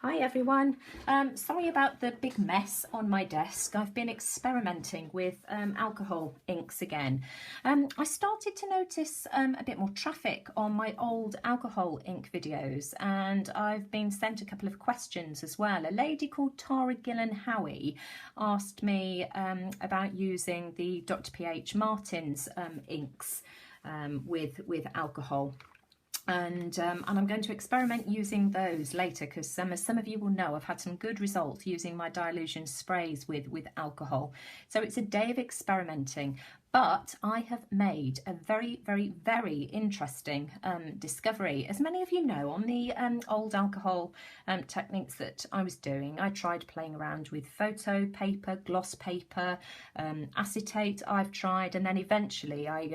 Hi everyone. Sorry about the big mess on my desk. I've been experimenting with alcohol inks again. I started to notice a bit more traffic on my old alcohol ink videos, and I've been sent a couple of questions as well. A lady called Tara Gillen Howie asked me about using the Dr. P.H. Martin's inks with alcohol. And I'm going to experiment using those later, because as some of you will know, I've had some good results using my dilution sprays with alcohol. So it's a day of experimenting, but I have made a very, very, very interesting discovery. As many of you know, on the old alcohol techniques that I was doing, I tried playing around with photo paper, gloss paper, acetate I've tried, and then eventually I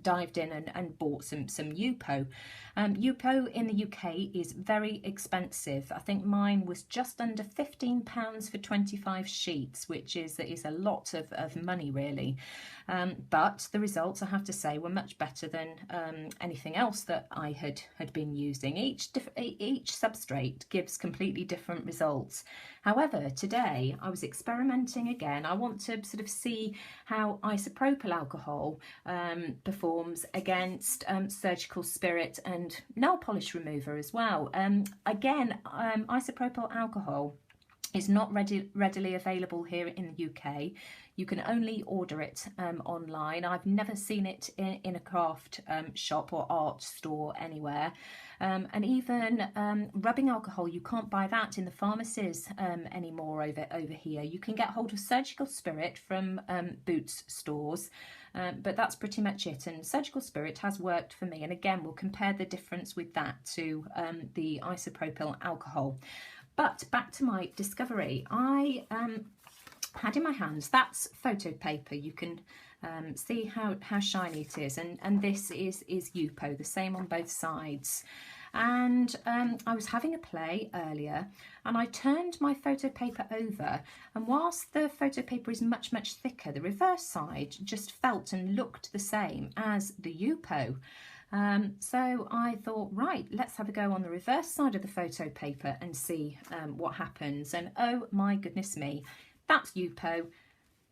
dived in and bought some Yupo. Yupo in the UK is very expensive. I think mine was just under £15 for 25 sheets, which is a lot of money really. But the results, I have to say, were much better than anything else that I had been using. Each substrate gives completely different results. However, today I was experimenting again. I want to sort of see how isopropyl alcohol performs against surgical spirit and nail polish remover as well. Again, isopropyl alcohol is not readily available here in the UK. You can only order it online. I've never seen it in a craft shop or art store anywhere. And even rubbing alcohol, you can't buy that in the pharmacies anymore over here. You can get hold of surgical spirit from Boots stores, but that's pretty much it. And surgical spirit has worked for me. And again, we'll compare the difference with that to the isopropyl alcohol. But back to my discovery, I had in my hands, that's photo paper. You can see how shiny it is, and this is Yupo, the same on both sides. And I was having a play earlier, and I turned my photo paper over, and whilst the photo paper is much thicker, the reverse side just felt and looked the same as the Yupo. So I thought, right, let's have a go on the reverse side of the photo paper and see what happens. And oh my goodness me, that's Yupo,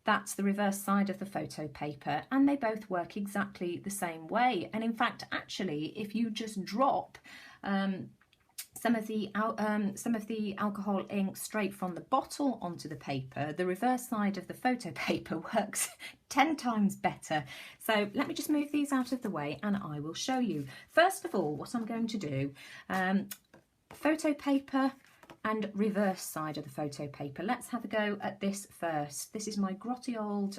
that's the reverse side of the photo paper, and they both work exactly the same way. And in fact, actually, if you just drop some of the alcohol ink straight from the bottle onto the paper, the reverse side of the photo paper works 10 times better. So let me just move these out of the way and I will show you. First of all, what I'm going to do, photo paper and reverse side of the photo paper. Let's have a go at this first. This is my grotty old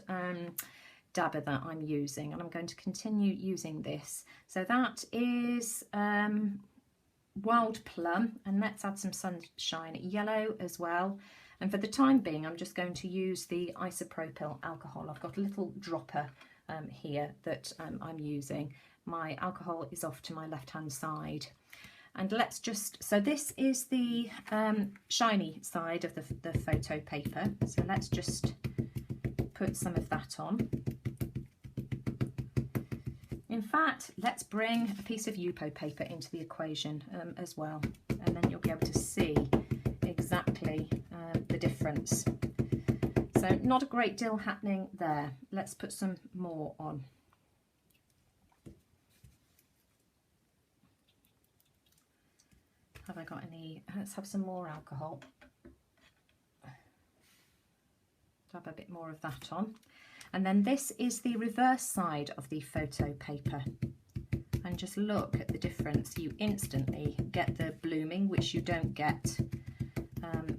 dabber that I'm using, and I'm going to continue using this. So that is Wild Plum, and let's add some Sunshine Yellow as well. And for the time being, I'm just going to use the isopropyl alcohol. I've got a little dropper here that I'm using. My alcohol is off to my left hand side. And let's just, so this is the shiny side of the photo paper. So let's just put some of that on. In fact, let's bring a piece of Yupo paper into the equation as well, and then you'll be able to see exactly the difference. So not a great deal happening there. Let's put some more on. Have I got any? Let's have some more alcohol. Dab a bit more of that on. And then this is the reverse side of the photo paper. And just look at the difference. You instantly get the blooming, which you don't get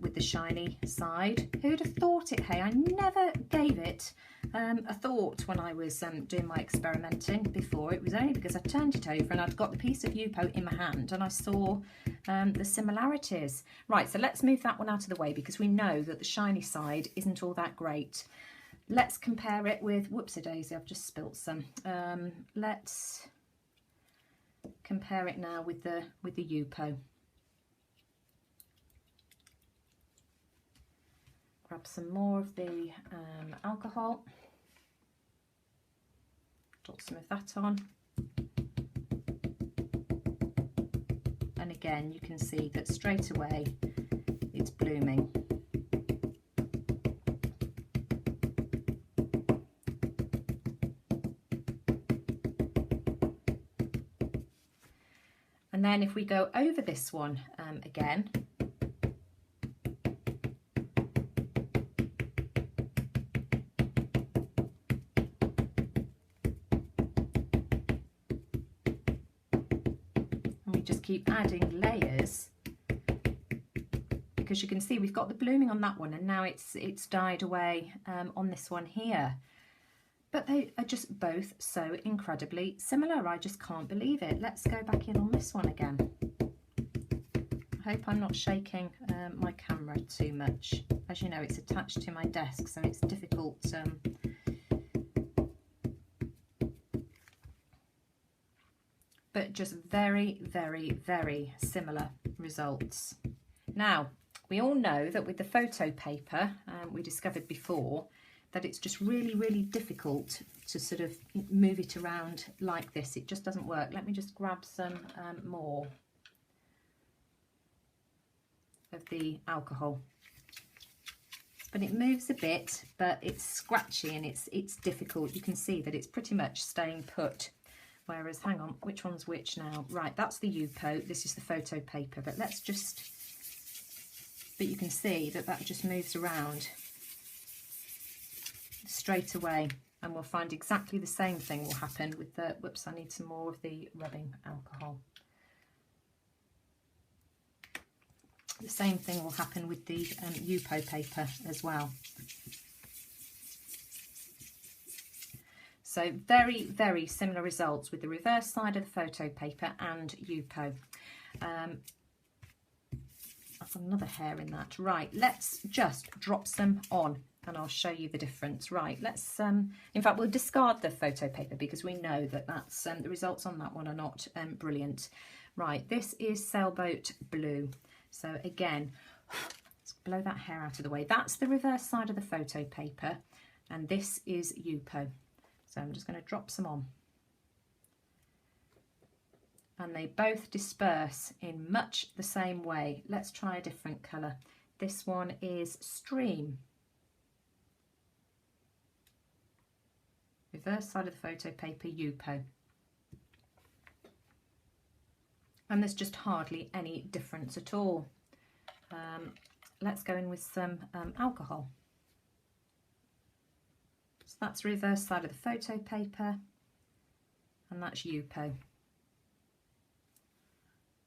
with the shiny side. Who'd have thought it, hey? I never gave it a thought when I was doing my experimenting before. It was only because I turned it over and I'd got the piece of Yupo in my hand and I saw the similarities. Right, so let's move that one out of the way because we know that the shiny side isn't all that great. Let's compare it with, whoops-a-daisy, I've just spilt some. Let's compare it now with the Yupo. Grab some more of the alcohol. Drop some of that on. And again, you can see that straight away then if we go over this one again, and we just keep adding layers, because you can see we've got the blooming on that one, and now it's died away on this one here. But they are just both so incredibly similar. I just can't believe it. Let's go back in on this one again. I hope I'm not shaking my camera too much. As you know, it's attached to my desk, so it's difficult. But just very, very, very similar results. Now, we all know that with the photo paper, we discovered before, that it's just really, really difficult to sort of move it around like this. It just doesn't work. Let me just grab some more of the alcohol. But it moves a bit, but it's scratchy and it's difficult. You can see that it's pretty much staying put. Whereas, hang on, which one's which now? Right, that's the Yupo. This is the photo paper. But let's just, but you can see that that just moves around straight away, and we'll find exactly the same thing will happen with the, whoops, I need some more of the rubbing alcohol. The same thing will happen with the Yupo paper as well. So very, very similar results with the reverse side of the photo paper and Yupo. I've got another hair in that. Right, let's just drop some on and I'll show you the difference. Right, let's, in fact, we'll discard the photo paper because we know that that's, the results on that one are not brilliant. Right, this is Sailboat Blue. So again, let's blow that hair out of the way. That's the reverse side of the photo paper, and this is Yupo. So I'm just going to drop some on. And they both disperse in much the same way. Let's try a different colour. This one is Stream. Reverse side of the photo paper, Yupo. And there's just hardly any difference at all. Let's go in with some alcohol. So that's reverse side of the photo paper, and that's Yupo.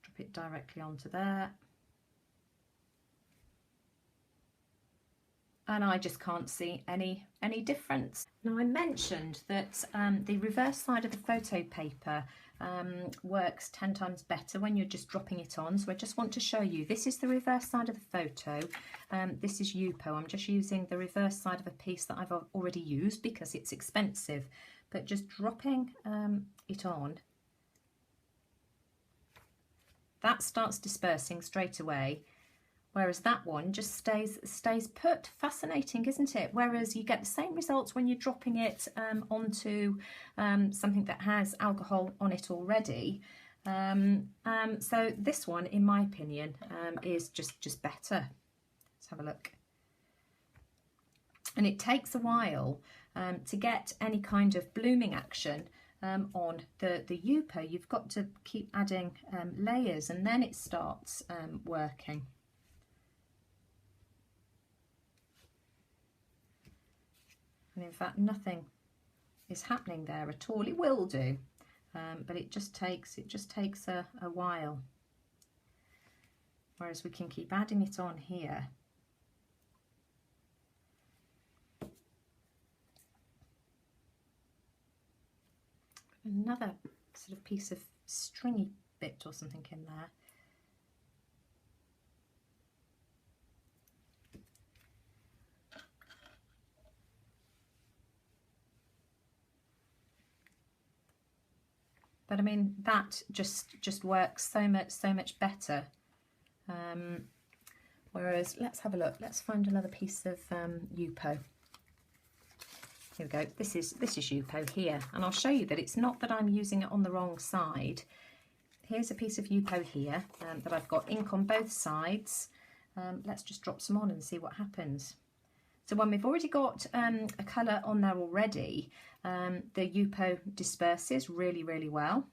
Drop it directly onto there. And I just can't see any difference. Now, I mentioned that the reverse side of the photo paper works 10 times better when you're just dropping it on. So I just want to show you, this is the reverse side of the photo. This is Yupo. I'm just using the reverse side of a piece that I've already used because it's expensive. But just dropping it on, that starts dispersing straight away. Whereas that one just stays put. Fascinating, isn't it? Whereas you get the same results when you're dropping it onto something that has alcohol on it already. So this one, in my opinion, is just better. Let's have a look. And it takes a while to get any kind of blooming action on the Yupo. You've got to keep adding layers, and then it starts working. And in fact, nothing is happening there at all. It will do, but it just takes a while. Whereas we can keep adding it on here. Another sort of piece of stringy bit or something in there. But I mean, that just works so much better. Whereas, let's have a look. Let's find another piece of Yupo. Here we go. This is Yupo here, and I'll show you that it's not that I'm using it on the wrong side. Here's a piece of Yupo here that I've got ink on both sides. Let's just drop some on and see what happens. So when we've already got a colour on there already, the Yupo disperses really well.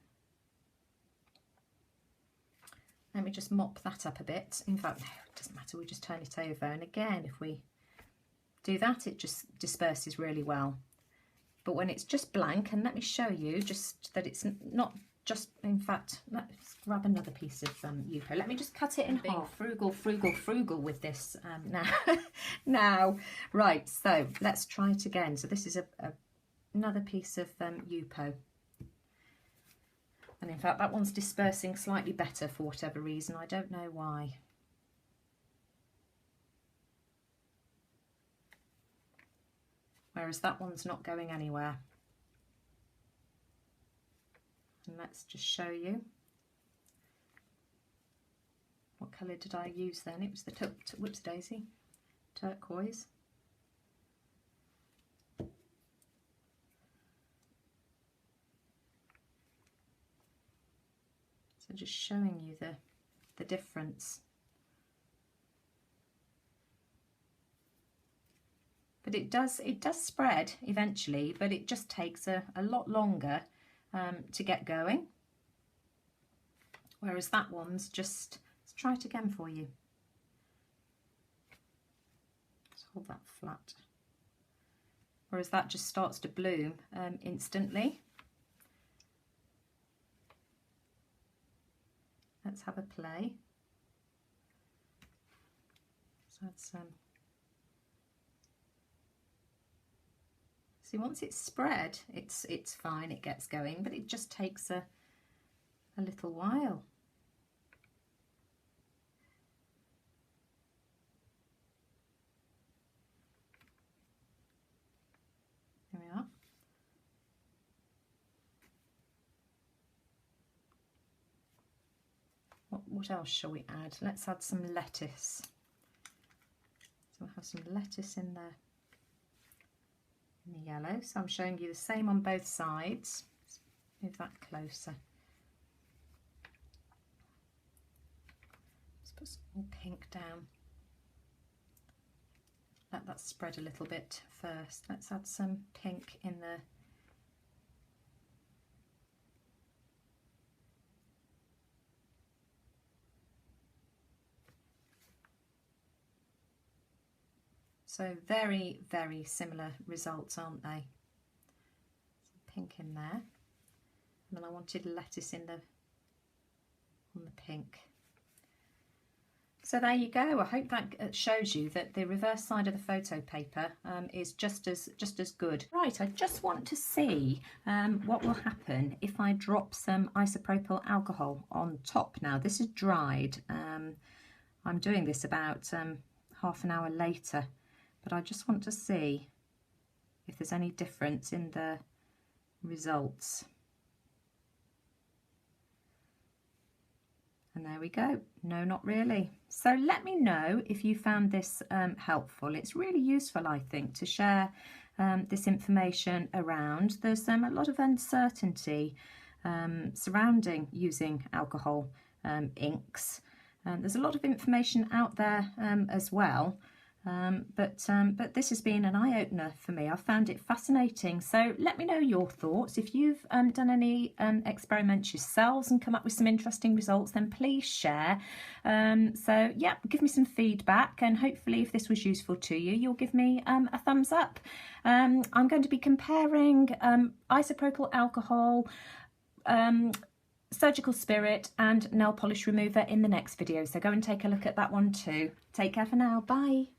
Let me just mop that up a bit. In fact, no, it doesn't matter, we just turn it over. And again, if we do that, it just disperses really well. But when it's just blank, and let me show you just that it's not just, in fact, let's grab another piece of Yupo. Let me just cut it in half. Frugal with this now. Now, right, so let's try it again. So this is another piece of Yupo. And in fact, that one's dispersing slightly better for whatever reason. I don't know why. Whereas that one's not going anywhere. And let's just show you. What colour did I use then? It was the whoops daisy, turquoise. So just showing you the difference. But it does spread eventually, but it just takes a lot longer to get going. Whereas that one's just, let's try it again for you. Let's hold that flat. Whereas that just starts to bloom instantly. Let's have a play. So that's see, once it's spread, it's fine, it gets going, but it just takes a little while. There we are. What else shall we add? Let's add some lettuce. So we'll have some lettuce in there. In the yellow, so I'm showing you the same on both sides. Let's move that closer. Let's put some more pink down. Let that spread a little bit first. Let's add some pink in the so very, very similar results, aren't they? Some pink in there. And then I wanted lettuce on the pink. So there you go. I hope that shows you that the reverse side of the photo paper is just as good. Right, I just want to see what will happen if I drop some isopropyl alcohol on top. Now this is dried. I'm doing this about half an hour later. But I just want to see if there's any difference in the results. And there we go. No, not really. So let me know if you found this helpful. It's really useful, I think, to share this information around. There's a lot of uncertainty surrounding using alcohol inks. There's a lot of information out there as well. But this has been an eye-opener for me. I found it fascinating. So let me know your thoughts. If you've done any experiments yourselves and come up with some interesting results, then please share. So yeah, give me some feedback, and hopefully if this was useful to you, you'll give me a thumbs up. I'm going to be comparing isopropyl alcohol, surgical spirit and nail polish remover in the next video. So go and take a look at that one too. Take care for now. Bye.